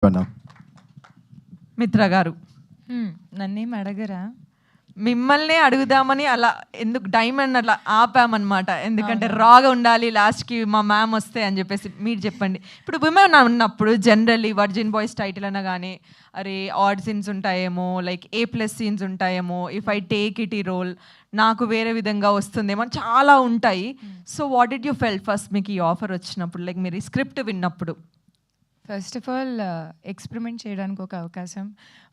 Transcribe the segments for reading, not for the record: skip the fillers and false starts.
అన్నా. మిత్ర గారు, నన్నేం అడగరా? మిమ్మల్ని అడుగుదామని అలా ఎందుకు డైమండ్ అట్లా ఆపామన్నమాట. ఎందుకంటే రాగా ఉండాలి లాస్ట్కి మా మ్యామ్ వస్తే అని చెప్పేసి. మీరు చెప్పండి, ఇప్పుడు విమెన్ ఉన్నప్పుడు జనరల్లీ వర్జిన్ బాయ్స్ టైటిల్ అన్నా కానీ అరే ఆడ్ సీన్స్ ఉంటాయేమో, లైక్ A+ సీన్స్ ఉంటాయేమో, ఇఫ్ ఐ టేక్ ఇట్ ఈ రోల్ నాకు వేరే విధంగా వస్తుందేమో అని చాలా ఉంటాయి. So what did you felt first మీకు ఈ ఆఫర్ వచ్చినప్పుడు, లైక్ మీరు ఈ స్క్రిప్ట్ విన్నప్పుడు? ఫస్ట్ ఆఫ్ ఆల్ ఎక్స్పెరిమెంట్ చేయడానికి ఒక అవకాశం,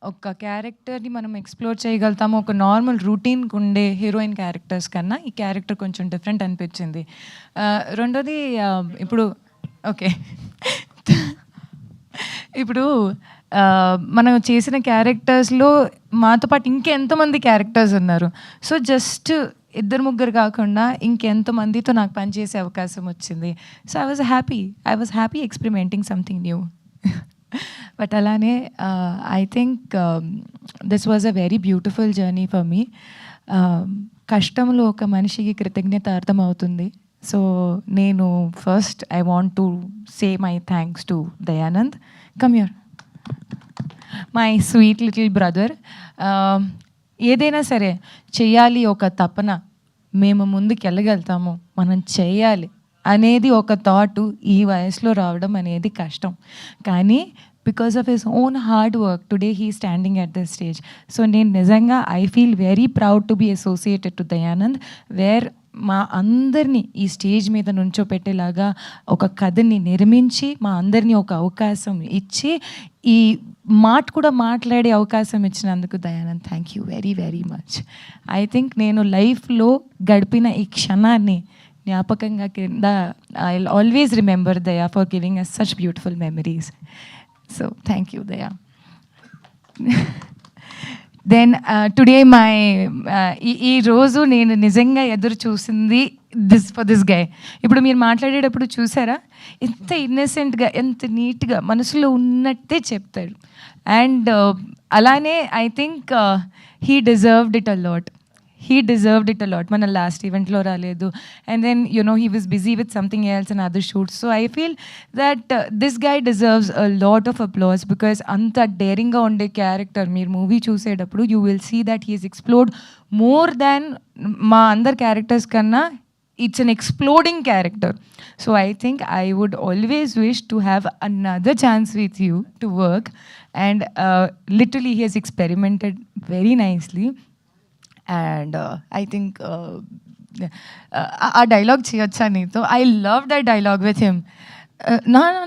ఒక క్యారెక్టర్ని మనం ఎక్స్ప్లోర్ చేయగలుగుతాము. ఒక నార్మల్ రూటీన్కి ఉండే హీరోయిన్ క్యారెక్టర్స్ కన్నా ఈ క్యారెక్టర్ కొంచెం డిఫరెంట్ అనిపించింది. రెండోది ఇప్పుడు ఓకే ఇప్పుడు మనం చేసిన క్యారెక్టర్స్లో మాతో పాటు ఇంకెంతమంది క్యారెక్టర్స్ ఉన్నారు. సో జస్ట్ ఇద్దరు ముగ్గురు కాకుండా ఇంకెంతమందితో నాకు పనిచేసే అవకాశం వచ్చింది. So I was happy experimenting something new. But అలానే I think this was a very beautiful journey for me. కష్టంలో ఒక మనిషికి కృతజ్ఞత అర్థమవుతుంది. సో నేను first I want to say my thanks to Dayanand. Come here, my sweet little brother. ఏదైనా సరే చెయ్యాలి ఒక తపన, మేము ముందుకు వెళ్ళగలుగుతాము, మనం చేయాలి అనేది ఒక థాట్ ఈ వయసులో రావడం అనేది కష్టం. కానీ because of his own hard work today he standing at the stage. So నేను నిజంగా I feel very proud to be associated to Dayanand, where మా అందరినీ ఈ స్టేజ్ మీద నుంచోపెట్టేలాగా ఒక కథని నిర్మించి మా అందరినీ ఒక అవకాశం ఇచ్చి ఈ మాట కూడా మాట్లాడే అవకాశం ఇచ్చినందుకు Dayanand thank you very very much. I think నేను లైఫ్లో గడిపిన ఈ క్షణాన్ని జ్ఞాపకంగా కింద I will always remember Daya for giving us such beautiful memories. So thank you Daya. Then today my ఈ రోజు నేను నిజంగా ఎదురు చూసింది ఫర్ దిస్ గై. ఇప్పుడు మీరు మాట్లాడేటప్పుడు చూసారా ఎంత ఇన్నసెంట్గా, ఎంత నీట్గా మనసులో ఉన్నట్టే చెప్తాడు. అండ్ అలానే I think he deserved it a lot. మన లాస్ట్ ఈవెంట్లో రాలేదు, and then he was busy with something else and other shoots. So I feel that this guy deserves a lot of applause because anta daring ga unde character meer movie చూసేటప్పుడు you will see that he has explored more than మా అందర్ characters కన్నా. It's an exploding character. So I think I would always wish to have another chance with you to work, and literally he has experimented very nicely. And I think ఆ dialogue చేయొచ్చా నీతో? I love that dialogue with him.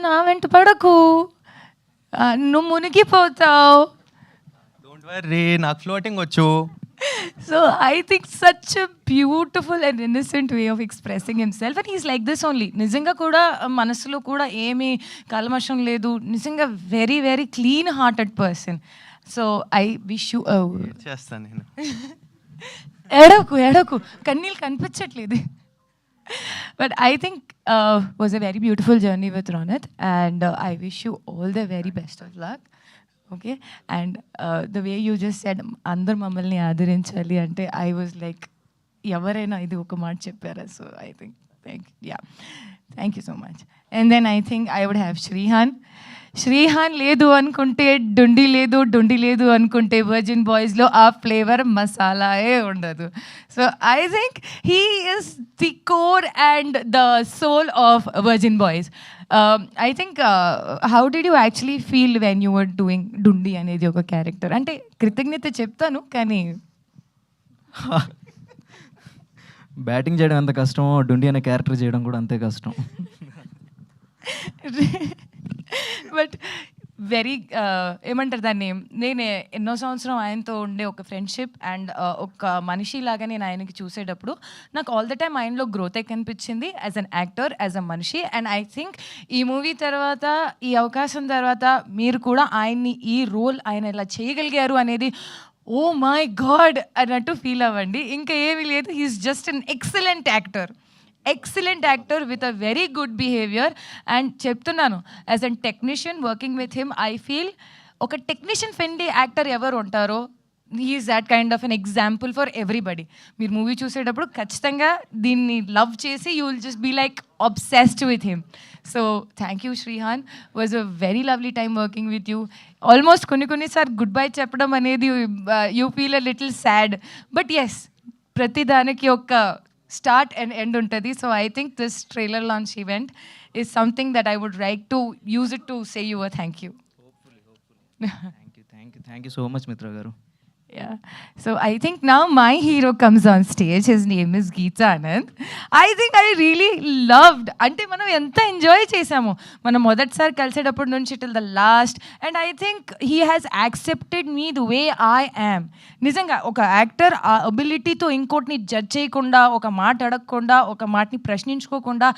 నా వెంట పడకు, నువ్వు మునిగిపోతావు. Don't worry, నాకు floating వచ్చు. So I think such a beautiful and innocent way of expressing himself, and he's like this only. నిజంగా కూడా మనసులో కూడా ఏమీ కల్మషం లేదు. నిజంగా very very clean hearted person. So I wish you చేస్తాను నేను. ఎడకు కన్నీళ్ళు కనిపించట్లేదు. But I think was a very beautiful journey with Ronath, and I wish you all the very best of luck. Okay, and the way you just said అందరు మమ్మల్ని ఆదరించాలి అంటే I was like ఎవరైనా ఇది ఒక మాట చెప్పారా? So I think thank you so much. And then I think I would have Srihan లేదు అనుకుంటే డుండి లేదు అనుకుంటే వర్జిన్ బాయ్స్లో ఆ ఫ్లేవర్ మసాలాయే ఉండదు. So I think he is the core and the soul of virgin boys. I think how did you actually feel when you were doing Dundi అనేది ఒక character? అంటే కృతజ్ఞత చెప్తాను కానీ బ్యాటింగ్ చేయడం ఎంత కష్టమో డుండి అనే క్యారెక్టర్ చేయడం కూడా అంతే కష్టం. బట్ వెరీ ఏమంటారు దాన్ని, నేను ఎన్నో సంవత్సరం ఆయనతో ఉండే ఒక ఫ్రెండ్షిప్ అండ్ ఒక మనిషిలాగా నేను ఆయనకి చూసేటప్పుడు నాకు ఆల్ ద టైమ్ ఆయనలో గ్రోత్ కనిపించింది as an actor, as a మనిషి. అండ్ ఐ థింక్ ఈ మూవీ తర్వాత, ఈ అవకాశం తర్వాత మీరు కూడా ఆయన్ని ఈ రోల్ ఆయన ఇలా చేయగలిగారు అనేది ఓ మై గాడ్ అన్నట్టు ఫీల్ అవ్వండి. ఇంకా ఏమీ లేదు, he's just an excellent actor with a very good behaviour. And చెప్తున్నాను, as an technician working with him I feel ఒక టెక్నీషియన్ ఫ్రెండ్లీ యాక్టర్ ఎవరు ఉంటారో he's that kind of an example for everybody. మీరు movie చూసేటప్పుడు ఖచ్చితంగా దీన్ని love చేసి you will just be like obsessed with him. So thank you Shrihan, was a very lovely time working with you. Almost konni sar goodbye చెప్పడం అనేది you feel a little sad, but yes, ప్రతి దానికి ఒక start and end ఉంటుంది. So I think this trailer launch event is something that I would like to use it to say you a thank you. Thank you so much Mitra garu. Yeah. So I think now my hero comes on stage. His name is Geeta Anand. I think I really loved. అంటే మనం ఎంత enjoy చేసాము మనం మొదటిసారి కలిసేటప్పటి నుంచి till the last. And I think he has accepted me the way I am. నిజంగా ఒక actor ఆ అబిలిటీతో ఇంకోటిని జడ్జ్ చేయకుండా, ఒక మాట అడగకుండా, ఒక మాటని ప్రశ్నించుకోకుండా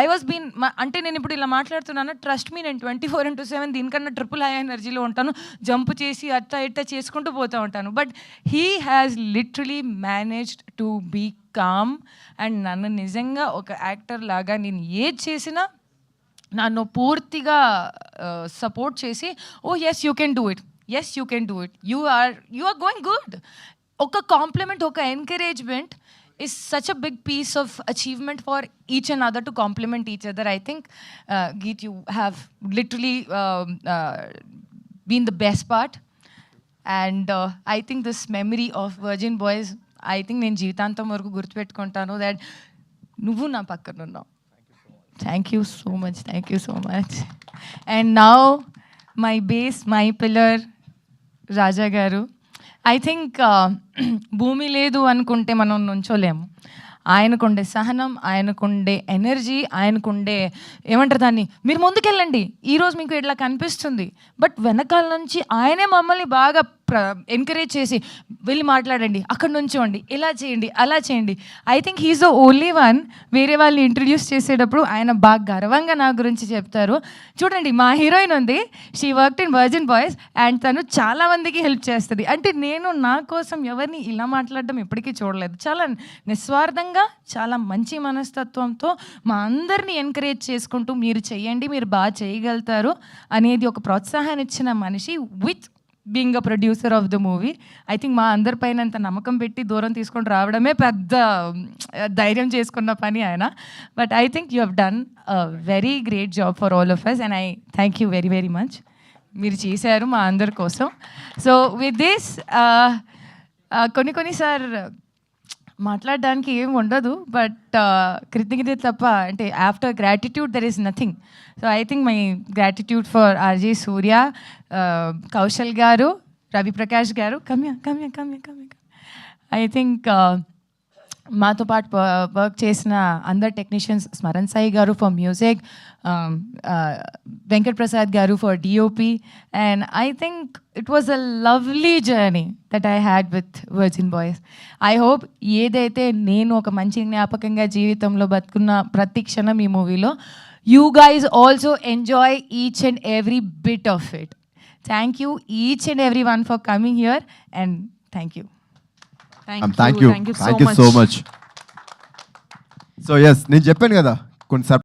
ఐ వాజ్ బీన్ అంటే నేను ఇప్పుడు ఇలా మాట్లాడుతున్నాను, ట్రస్ట్ మీ నేను 24/7 దీనికన్నా ట్రిపుల్ హై ఎనర్జీలో ఉంటాను, జంప్ చేసి అట్ట ఇట్ట చేసుకుంటూ పోతూ ఉంటాను. But he has literally managed to be calm and నన్ను నిజంగా ఒక యాక్టర్ లాగా నేను ఏది చేసినా నన్ను పూర్తిగా సపోర్ట్ చేసి oh yes you can do it, yes you can do it, you are going good. ఒక కాంప్లిమెంట్, ఒక encouragement is such a big piece of achievement for each and other to complement each other. I think Geet, you have literally been the best part. And I think this memory of Virgin Boys, I think నేను జీవితాంతం వరకు గుర్తుపెట్టుకుంటాను that నువ్వు నా పక్కన ఉన్నావు. Thank you so much. And now my base, my pillar Raja garu. I think భూమి లేదు అనుకుంటే మనం నుంచోలేము. ఆయనకుండే సహనం, ఆయనకుండే ఎనర్జీ, ఆయనకుండే ఏమంటారు దాన్ని, మీరు ముందుకెళ్ళండి ఈరోజు మీకు ఇట్లా కనిపిస్తుంది, బట్ వెనకాల నుంచి ఆయనే మమ్మల్ని బాగా ఎంకరేజ్ చేసి వెళ్ళి మాట్లాడండి, అక్కడ నుంచోండి, ఇలా చేయండి, అలా చేయండి. I think he's the only one. వేరే వాళ్ళని ఇంట్రడ్యూస్ చేసేటప్పుడు ఆయన బాగా గర్వంగా నా గురించి చెప్తారు. చూడండి మా హీరోయిన్ ఉంది, she worked in virgin boys and తను చాలామందికి హెల్ప్ చేస్తుంది. అంటే నేను నా కోసం ఎవరిని ఇలా మాట్లాడడం ఎప్పటికీ చూడలేదు. చాలా నిస్వార్థంగా, చాలా మంచి మనస్తత్వంతో మా అందరినీ ఎంకరేజ్ చేసుకుంటూ మీరు చెయ్యండి, మీరు బాగా చేయగలుగుతారు అనేది ఒక ప్రోత్సాహాన్ని ఇచ్చిన మనిషి with being a producer of the movie. I think మా అందరిపైన అంత నమ్మకం పెట్టి దూరం తీసుకొని రావడమే పెద్ద ధైర్యం చేసుకున్న పని ఆయన. But I think you have done a very great job for all of us and I thank you very very much. మీరు చేశారు మా అందరి కోసం. సో విత్ దిస్ కొన్నిసార్ మాట్లాడడానికి ఏం ఉండదు, బట్ కృతజ్ఞత తప్ప, అంటే after gratitude there is nothing. So I think my gratitude for RJ Surya, Kaushal garu, Ravi Prakash గారు, కమ్య. ఐ థింక్ మాతో పాటు వర్క్ చేసిన అందరు టెక్నీషియన్స్, స్మరణ్ సాయి గారు ఫర్ మ్యూజిక్, వెంకట్ ప్రసాద్ గారు for DOP, and I think it was a lovely journey that I had with virgin boys. I hope ఏదైతే నేను ఒక మంచి జ్ఞాపకంగా జీవితంలో బతుకున్న ప్రతి క్షణం ఈ మూవీలో, you guys also enjoy each and every bit of it. Thank you each and everyone for coming here and thank you. Thank you so much. So yes, నేను చెప్పాను కదా కొన్ని